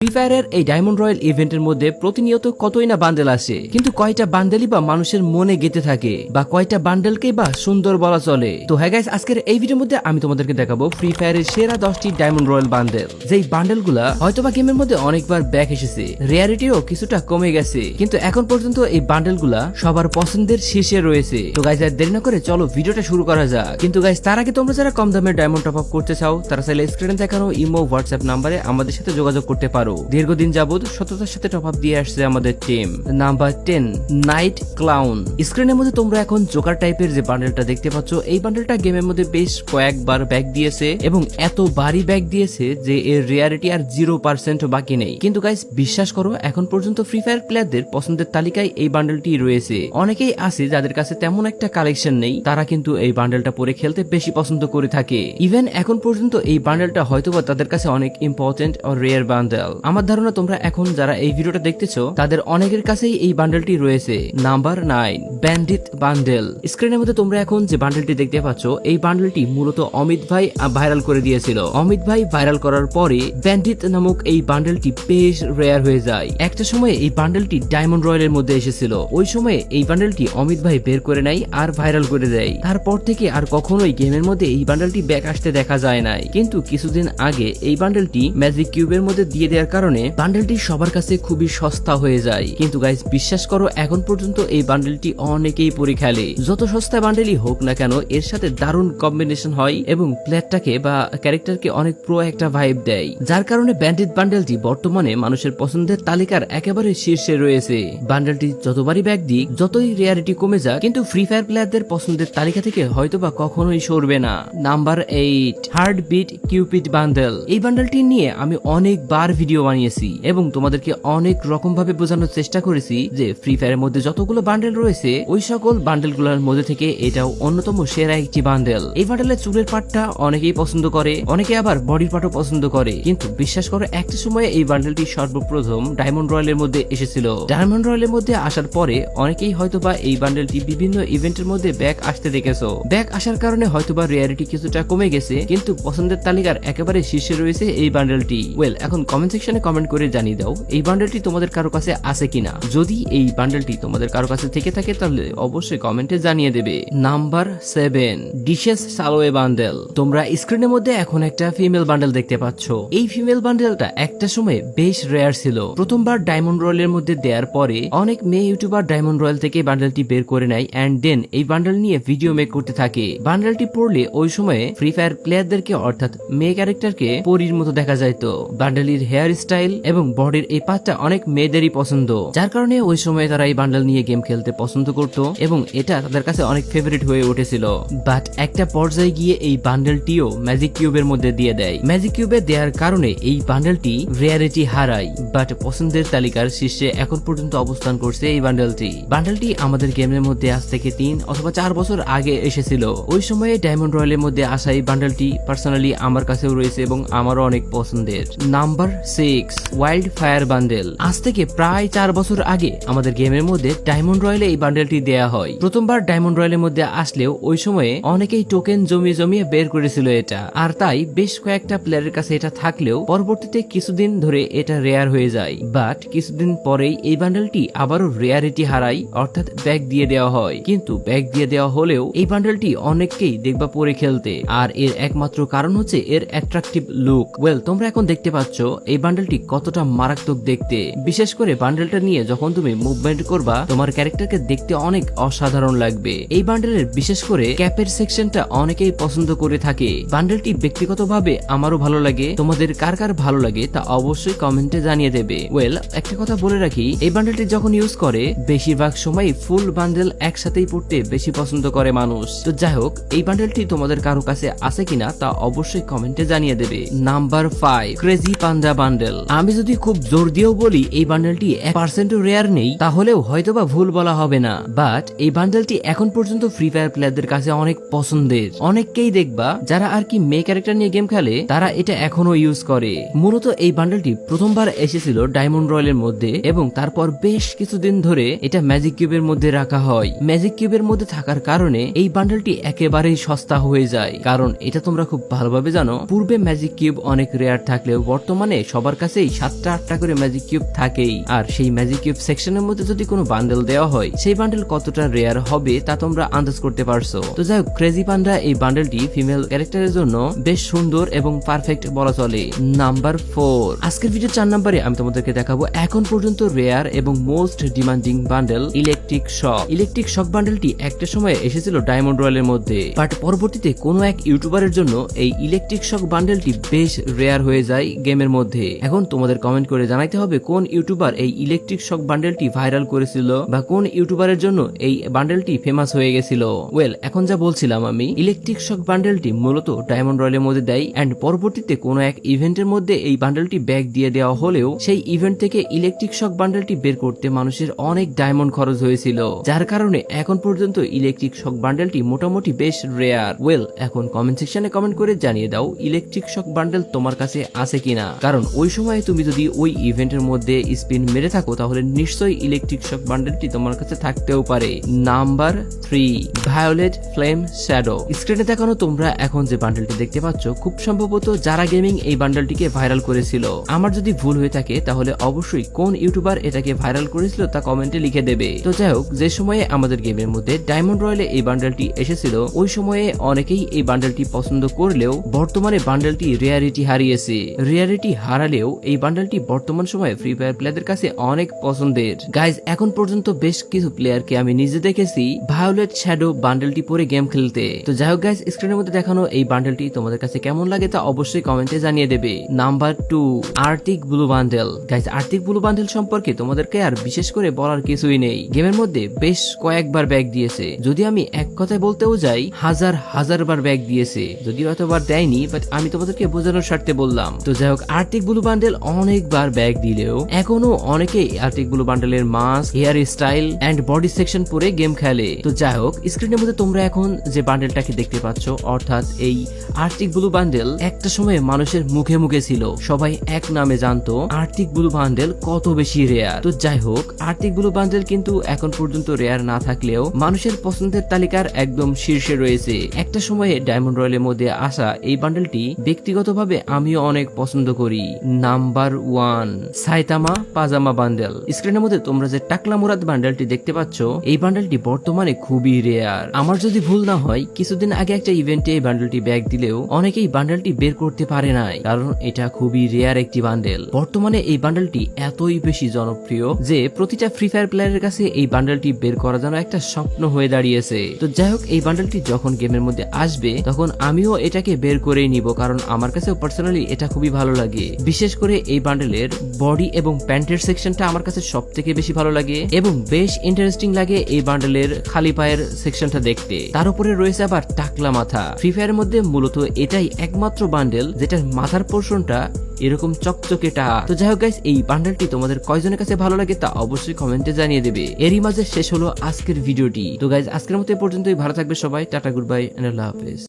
Free ফায়ারের এই diamond royal ইভেন্টের মধ্যে প্রতিনিয়ত কতই না বান্ডেল আসে, কিন্তু কয়টা বান্ডেলই বা মানুষের মনে গেঁথে থাকে, বা কয়টা বান্ডেলকে বা সুন্দর বলা চলে। তো হ্যাঁ গাইস, আজকের এই ভিডিওর মধ্যে আমি তোমাদেরকে দেখাবো ফ্রি ফায়ারের সেরা 10টি ডায়মন্ড রয়্যাল বান্ডেল, যেই বান্ডেলগুলা হয়তোবা গেমের মধ্যে অনেকবার ব্যাক এসেছে, রেয়ারিটিও কিছুটা কমে গেছে, কিন্তু এখন পর্যন্ত এই বান্ডেলগুলা সবার পছন্দের শীর্ষে রয়েছে। তো গাইস আর দেরি না করে চলো ভিডিওটা শুরু করা যাক। কিন্তু গাইস তার আগে তোমরা যারা কম দামে ডায়মন্ড টপ আপ করতে চাও, তারা চাইলে স্ক্রিনে দেখানো ইমো হোয়াটসঅ্যাপ নাম্বারে আমাদের সাথে যোগাযোগ করতে পারো। দীর্ঘদিন যাবত সততার সাথে টপ আপ দিয়ে আসছে আমাদের টিম। Number 10 night clown. স্ক্রিনের মধ্যে তোমরা এখন জোকার টাইপের যে বান্ডেলটা দেখতে পাচ্ছ, এই বান্ডেলটা গেমের মধ্যে বেশ কয়েকবার ব্যাক দিয়েছে এবং এত বারই ব্যাক দিয়েছে যে এর রিয়ারিটি আর 0% বাকি নেই। কিন্তু গাইস বিশ্বাস করো, এখন পর্যন্ত ফ্রি ফায়ার প্লেয়ারদের পছন্দের তালিকায় এই বান্ডেলটি রয়েছে। অনেকেই আছে যাদের কাছে তেমন একটা কালেকশন নেই, তারা কিন্তু এই বান্ডেলটা পরে খেলতে বেশি পছন্দ করে থাকে। ইভেন এখন পর্যন্ত এই বান্ডেলটা হয়তোবা তাদের কাছে অনেক ইম্পর্টেন্ট ও রেয়ার বান্ডেল। আমার ধারণা তোমরা এখন যারা এই ভিডিওটা দেখতেছো তাদের অনেকের কাছেই এই বান্ডেলটি রয়েছে। Number 9 bandit bundle. স্ক্রিনের মধ্যে তোমরা এখন যে বান্ডেলটি দেখতে পাচ্ছ, এই বান্ডেলটি মূলত অমিত ভাই ভাইরাল করে দিয়েছিল। অমিত ভাই ভাইরাল করার পরে ব্যান্ডিট নামক এই বান্ডেলটি বেশ রেয়ার হয়ে যায়। একটা সময় এই বান্ডেলটি ডায়মন্ড রয়্যালের মধ্যে এসেছিল, ওই সময় এই বান্ডেলটি অমিত ভাই বের করে নেয় আর ভাইরাল করে দেয়। তারপর থেকে আর কখনোই গেমের মধ্যে এই বান্ডেলটি ব্যাক আসতে দেখা যায় নাই। কিন্তু কিছুদিন আগে এই বান্ডেলটি ম্যাজিক কিউবের মধ্যে দিয়ে দেওয়ার কারণে বান্ডেলটি সবার কাছে খুবই সস্তা হয়ে যায়। কিন্তু গাইস বিশ্বাস করো, এখন পর্যন্ত এই বান্ডেলটি অনেকেই পরে খেলে। যত সস্তা বান্ডেলই হোক না কেন, এর সাথে দারুণ কম্বিনেশন হয় এবং প্লেয়ারটাকে বা ক্যারেক্টারকে অনেক প্রো একটা ভাইব দেয়, যার কারণে ব্যান্ডিট বান্ডেলটি বর্তমানে মানুষের পছন্দের তালিকার একেবারে শীর্ষে রয়েছে। বান্ডেলটি যতবারই ব্যাক দিক, যতই রিয়ারিটি কমে যাক, কিন্তু ফ্রি ফায়ার প্লেয়ারদের পছন্দের তালিকা থেকে হয়তোবা কখনোই সরবে না। Number 8 heart beat Cupid bundle. এই বান্ডেলটি নিয়ে আমি অনেকবার ভিডিও বানিয়েছি এবং তোমাদেরকে অনেক রকম ভাবে বোঝানোর চেষ্টা করেছি যে ফ্রি ফায়ারের মধ্যে যতগুলো বান্ডেল রয়েছে, ওই সকল বান্ডেলগুলোর মধ্যে থেকে এটাও অন্যতম সেরা একটি বান্ডেল। এই বান্ডেলের চুলের পাটটা অনেকেই পছন্দ করে, অনেকে আবার বডির পাটও পছন্দ করে। কিন্তু বিশ্বাস করো, একটা সময় এই বান্ডেলটি সর্বপ্রথম ডায়মন্ড রয়্যালের মধ্যে এসেছিল। ডায়মন্ড রয়্যালের মধ্যে আসার পরে অনেকেই হয়তোবা এই বান্ডেলটি বিভিন্ন ইভেন্টের মধ্যে ব্যাক আসতে দেখেছো। ব্যাক আসার কারণে হয়তোবা রিয়ারিটি কিছুটা কমে গেছে, কিন্তু পছন্দের তালিকার একেবারে শীর্ষে রয়েছে এই বান্ডেলটি। ওয়েল, এখন কমেন্ট সেকশনে কমেন্ট করে জানিয়ে দাও এই বান্ডেলটি তোমাদের কারো কাছে আছে কিনা। যদি এই বান্ডেলটি তোমাদের কারো কাছে থেকে থাকে তাহলে অবশ্যই কমেন্টে জানিয়ে দেবে। নাম্বার 7 ডিশেস সালোয়ে বান্ডেল। তোমরা স্ক্রিনের মধ্যে এখন একটা ফিমেল বান্ডেল দেখতে পাচ্ছ। এই ফিমেল বান্ডেলটা একটা সময় বেশ রেয়ার ছিল। প্রথমবার ডায়মন্ড রয়্যালের মধ্যে দেওয়ার পরে অনেক মেয়ে ইউটিউবার ডায়মন্ড রয়্যাল থেকে বান্ডেলটি বের করে নেয় এন্ড দেন এই বান্ডেল নিয়ে ভিডিও মেক করতে থাকে। বান্ডেলটি পড়লে ওই সময়ে ফ্রি ফায়ার প্লেয়ারদেরকে অর্থাৎ মেয়ে ক্যারেক্টারকে পরীর মতো দেখা যাইতো। বান্ডেলের হেয়ার স্টাইল এবং বডির এই পার্টটা অনেক মেয়েদেরই পছন্দ, যার কারণে ওই সময় তারা এই বান্ডেল নিয়ে গেম খেলতে পছন্দ করত এবং এটা তাদের কাছে অনেক ফেভারিট হয়ে উঠেছিল। বাট একটা পর্যায়ে গিয়ে এই বান্ডেলটিও ম্যাজিক কিউবের মধ্যে দিয়ে দেয়। ম্যাজিক কিউবে দেওয়ার কারণে এই বান্ডেলটি রিয়ারিটি হারায়, বাট পছন্দের তালিকার শীর্ষে এখন পর্যন্ত অবস্থান করছে এই বান্ডেলটি। বান্ডেলটি আমাদের গেমের মধ্যে আজ থেকে 3 অথবা 4 বছর আগে এসেছিল। ওই সময়ে ডায়মন্ড রয়্যালের মধ্যে আসা এই বান্ডেলটি পার্সোনালি আমার কাছেও রয়েছে এবং আমারও অনেক পছন্দের। Number 6 wild fire bundle. আজ থেকে প্রায় 4 বছর আগে আমাদের গেমের মধ্যে ডায়মন্ড রয়্যালে এই বান্ডেলটি দেয়া হয়। প্রথমবার ডায়মন্ড রয়্যালের মধ্যে আসলেও ওই সময়ে অনেকেই টোকেন জমিয়ে বের করেছিল এটা, আর তাই বেশ কয়েকটা প্লেয়ারের কাছে এটা থাকলেও পরবর্তীতে কিছুদিন ধরে এটা রেয়ার হয়ে যায়। বাট কিছুদিন পরেই এই বান্ডেলটি আবারও রেয়ারিটি হারায়, অর্থাৎ ব্যাক দিয়ে দেওয়া হয়। কিন্তু ব্যাক দিয়ে দেওয়া হলেও এই বান্ডেলটি অনেককেই দেখবা পরে খেলতে, আর এর একমাত্র কারণ হচ্ছে এর অ্যাট্রাকটিভ লুক। ওয়েল, তোমরা এখন দেখতে পাচ্ছ এই বান্ডেলটি কতটা মারাত্মক দেখতে। বিশেষ করে বান্ডেলটা নিয়ে যখন তুমি মুভমেন্ট করবা, তোমার ক্যারেক্টারকে দেখতে অনেক অসাধারণ লাগবে। এই বান্ডেলের বিশেষ করে ক্যাপের সেকশনটা অনেকেই পছন্দ করে থাকে। বান্ডেলটি ব্যক্তিগতভাবে আমারও ভালো লাগে, তোমাদের কার কার ভালো লাগে তা অবশ্যই কমেন্টে জানিয়ে দেবে। ওয়েল, একটা কথা বলে রাখি, এই বান্ডেলটি যখন ইউজ করে বেশিরভাগ সময় ফুল বান্ডেল একসাথেই পড়তে বেশি পছন্দ করে মানুষ। তো যাই হোক, এই বান্ডেলটি তোমাদের কারো কাছে আছে কিনা তা অবশ্যই কমেন্টে জানিয়ে দেবে। নাম্বার 5 ক্রেজি পান্ডা বান্ডেল। আমি যদি খুব জোর দিয়েও বলি এই বান্ডেলটি 1% রেয়ার নেই, তাহলেও হয়তোবা ভুল বলা হবে না। বাট এই বান্ডেলটি এখন পর্যন্ত ফ্রি ফায়ার প্লেয়ারদের কাছে অনেক পছন্দের। অনেককেই দেখবা যারা আর কি মেয়ে ক্যারেক্টার নিয়ে গেম খেলে, তারা এটা এখনো ইউজ করে। মূলত এই বান্ডেলটি প্রথমবার এসেছিল ডায়মন্ড রয়্যালের মধ্যে এবং তারপর বেশ কিছুদিন ধরে এটা ম্যাজিক কিউবের মধ্যে রাখা হয়। ম্যাজিক কিউবের মধ্যে থাকার কারণে এই বান্ডেলটি একেবারেই সস্তা হয়ে যায়, কারণ এটা তোমরা খুব ভালোভাবে জানো, পূর্বে ম্যাজিক কিউব অনেক রেয়ার থাকলেও বর্তমানে সবার সবার কাছেই 7টা 8টা করে ম্যাজিক কিউব থাকেই। আর সেই ম্যাজিক কিউব সেকশনের মধ্যে যদি কোনো বান্ডেল দেওয়া হয়, সেই বান্ডেল কতটা রেয়ার হবে তা তোমরা আন্দাজ করতে পারছো। তো যাই হোক, ক্রেজি পান্ডা এই বান্ডেলটি ফিমেল ক্যারেক্টারের জন্য বেশ সুন্দর এবং পারফেক্ট বলা চলে। নাম্বার 4, আজকের ভিডিও 4 নম্বরে আমি তোমাদেরকে দেখাবো এখন পর্যন্ত রেয়ার এবং most demanding bundle electric shock. Electric shock বান্ডেলটি একটা সময় এসেছিল ডায়মন্ড রয়্যালের মধ্যে, বাট পরবর্তীতে কোনো এক ইউটিউবারের জন্য এই ইলেকট্রিক শক বান্ডেলটি বেশ রেয়ার হয়ে যায় গেমের মধ্যে। এখন তোমাদের কমেন্ট করে জানাইতে হবে কোন ইউটিউবার এই ইলেকট্রিক শক বান্ডেলটি ভাইরাল করেছিল বা কোন ইউটিউবারের জন্য এই বান্ডেলটি ফেমাস হয়ে গেছিল। ওয়েল, এখন যা বলছিলাম আমি, ইলেকট্রিক শক বান্ডেলটি মূলত ডায়মন্ড রয়্যালের মধ্যে দেয় এন্ড পরবর্তীতে কোনো এক ইভেন্টের মধ্যে এই বান্ডেলটি ব্যাক দিয়ে দেওয়া হলেও সেই ইভেন্ট থেকে ইলেকট্রিক শক বান্ডেলটি বের করতে মানুষের অনেক ডায়মন্ড খরচ হয়েছিল, যার কারণে এখন পর্যন্ত ইলেকট্রিক শক বান্ডেলটি মোটামুটি বেশ রেয়ার। ওয়েল, এখন কমেন্ট সেকশনে কমেন্ট করে জানিয়ে দাও ইলেকট্রিক শক বান্ডেল তোমার কাছে আছে কিনা, কারণ ওই সময় তুমি যদি ওই ইভেন্টের মধ্যে স্পিন মেরে থাকো তাহলে নিশ্চয়ই ইলেকট্রিক শক বান্ডেলটি তোমার কাছে থাকতেও পারে। Number 3, violet flame shadow. স্ক্রিনে দেখানো তোমরা এখন যে বান্ডেলটি দেখতে পাচ্ছ, খুব সম্ভবত যারা গেমিং এই বান্ডেলটিকে ভাইরাল করেছিল। আমার যদি ভুল হয়ে থাকে তাহলে অবশ্যই কোন ইউটিউবার এটাকে ভাইরাল করেছিল তা কমেন্টে লিখে দেবে। তো যাই হোক, যে সময়ে আমাদের গেমের মধ্যে ডায়মন্ড রয়্যালে এই বান্ডেলটি এসেছিল ওই সময়ে অনেকেই এই বান্ডেলটি পছন্দ করলেও বর্তমানে বান্ডেলটি রেয়ারিটি হারিয়েছে। রেয়ারিটি হারালেও এই বান্ডেলটি বর্তমান সময়ে ফ্রি ফায়ার প্লেয়ারদের কাছে অনেক পছন্দের। গাইজ, এখন পর্যন্ত বেশ কিছু প্লেয়ারকে আমি নিজে দেখেছি ভায়োলেট শ্যাডো বান্ডেলটি পরে গেম খেলতে। তো যাই হোক গাইজ, স্ক্রিনের মধ্যে দেখানো এই বান্ডেলটি তোমাদের কাছে কেমন লাগে তা অবশ্যই কমেন্টে জানিয়ে দেবে। Number 2, Arctic blue bundle. Guys, Arctic blue bundle সম্পর্কে তোমাদেরকে আর বিশেষ করে বলার কিছুই নেই। গেমের মধ্যে বেশ কয়েকবার ব্যাগ দিয়েছে, যদি আমি এক কথায় বলতেও যাই হাজার হাজার বার ব্যাগ দিয়েছে, যদিও এতবার দেয়নি, বাট আমি তোমাদেরকে বোঝানোর স্বার্থে বললাম। তো যাই হোক, আর্টিক ব্লু বান্ডেল অনেকবার ব্যাগ দিলেও এখনো অনেকেই আর্টিক ব্লু বান্ডেলের mask, hair style and body section পরে গেম খেলে। তো যাই হোক, স্ক্রিনের মধ্যে তোমরা এখন যে বান্ডেলটাকে দেখতে পাচ্ছ, অর্থাৎ এই আর্টিক ব্লু বান্ডেল একটা সময় মানুষের মুখে মুখে ছিল, সবাই এক নামে জানতো আর্টিক ব্লু বান্ডেল কত বেশি রেয়ার। তো যাই হোক, আর্টিক ব্লু বান্ডেল কিন্তু এখন পর্যন্ত রেয়ার না থাকলেও মানুষের পছন্দের তালিকার একদম শীর্ষে রয়েছে। একটা সময়ে ডায়মন্ড রয়্যালের মধ্যে আসা এই বান্ডেলটি ব্যক্তিগতভাবে আমিও অনেক পছন্দ করি। নাম্বার 1, সাইতামা পাজামা বান্ডেল। স্ক্রিনের মধ্যে তোমরা যে টাকলা মুরাদ বান্ডেলটি দেখতে পাচ্ছ, এই বান্ডেলটি বর্তমানে খুবই রেয়ার। আমার যদি ভুল না হয়, কিছুদিন আগে একটা ইভেন্টে এই বান্ডেলটি ব্যাগ দিলেও অনেকেই বান্ডেলটি বের করতে পারে নাই, কারণ এটা খুবই রেয়ার একটি বান্ডেল। বর্তমানে এই বান্ডেলটি এতই বেশি জনপ্রিয় যে প্রতিটা ফ্রি ফায়ার প্লেয়ারের কাছে এই বান্ডেলটি বের করা যেন একটা স্বপ্ন হয়ে দাঁড়িয়েছে। তো যাই হোক, এই বান্ডেলটি যখন গেমের মধ্যে আসবে তখন আমিও এটাকে বের করেই নিব, কারণ আমার কাছে পার্সোনালি এটা খুবই ভালো লাগে। বিশেষ করে এই বান্ডেলের বডি এবং প্যান্টের সেকশনটা আমার কাছে সব থেকে বেশি ভালো লাগে এবং বেশ ইন্টারেস্টিং লাগে এই বান্ডেলের খালি পায়ের সেকশনটা দেখতে। তার উপরে রয়েছে আবার টাকলা মাথা। ফ্রি ফায়ারের মধ্যে মূলত এটাই একমাত্র বান্ডেল যেটার মাথার পোর্শনটা এরকম চকচকেটা। তো যাই হোক গাইস, এই বান্ডেলটি তোমাদের কয়জনের কাছে ভালো লাগে তা অবশ্যই কমেন্টে জানিয়ে দেবে। এরই মাঝে শেষ হলো আজকের ভিডিওটি। তো গাইস, আজকের মতো এই পর্যন্তই। ভালো থাকবে সবাই। টাটা, গুড বাই এন্ড আল্লাহ হাফেজ।